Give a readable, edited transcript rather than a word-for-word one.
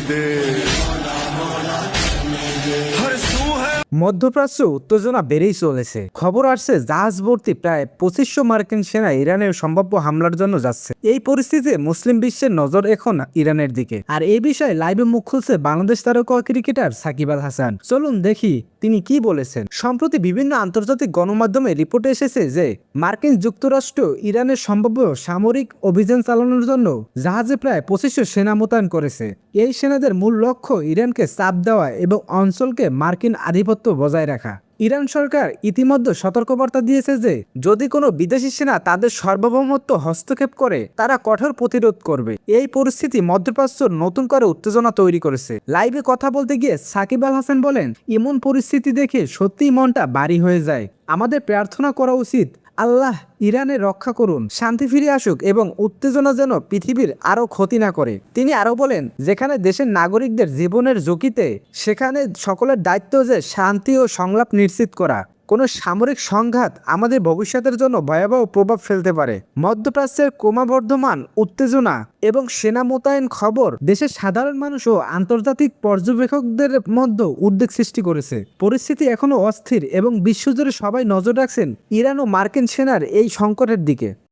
दे हर सू है। মধ্যপ্রাচ্যে উত্তেজনা বেড়েই চলেছে। খবর আসছে জাহাজ ভর্তি প্রায় 2500 মার্কিন সেনা ইরানের সম্ভাব্য হামলার জন্য যাচ্ছে। এই পরিস্থিতিতে মুসলিম বিশ্বের নজর এখন ইরানের দিকে। আর এই বিষয়ে লাইভে মুখ খুলছে বাংলাদেশ তারকা ক্রিকেটার সাকিব আল হাসান। চলুন দেখি তিনি কি বলেছেন। সম্প্রতি বিভিন্ন আন্তর্জাতিক গণমাধ্যমে রিপোর্ট এসেছে যে মার্কিন যুক্তরাষ্ট্র ইরানের সম্ভাব্য সামরিক অভিযান চালানোর জন্য জাহাজে প্রায় 2500 সেনা মোতায়েন করেছে। এই সেনাদের মূল লক্ষ্য ইরানকে চাপ দেওয়া এবং অঞ্চলকে মার্কিন আধিপত্য বজায় রাখা। ইরান সরকার ইতিমধ্যে সতর্কবার্তা দিয়েছে যে যদি কোনো বিদেশি সেনা তাদের সার্বভৌমত্ব হস্তক্ষেপ করে তারা কঠোর প্রতিরোধ করবে। এই পরিস্থিতি মধ্যপ্রাচ্য নতুন করে উত্তেজনা তৈরি করেছে। লাইভে কথা বলতে গিয়ে সাকিব আল হাসান বলেন, এমন পরিস্থিতি দেখে সত্যিই মনটা ভারী হয়ে যায়। আমাদের প্রার্থনা করা উচিত, আল্লাহ ইরানে রক্ষা করুন, শান্তি ফিরে আসুক এবং উত্তেজনা যেন পৃথিবীর আরও ক্ষতি না করে। তিনি আরও বলেন, যেখানে দেশের নাগরিকদের জীবনের ঝুঁকিতে সেখানে সকলের দায়িত্ব যে শান্তি ও সংলাপ নিশ্চিত করা। কোনো সামরিক সংঘাত আমাদের ভবিষ্যতের জন্য ভয়াবহ প্রভাব ফেলতে পারে। মধ্যপ্রাচ্যের ক্রমবর্ধমান উত্তেজনা এবং সেনা মোতায়েন খবর দেশের সাধারণ মানুষ ও আন্তর্জাতিক পর্যবেক্ষকদের মধ্যে উদ্বেগ সৃষ্টি করেছে। পরিস্থিতি এখনও অস্থির এবং বিশ্বজুড়ে সবাই নজর রাখছেন ইরান ও মার্কিন সেনার এই সংকটের দিকে।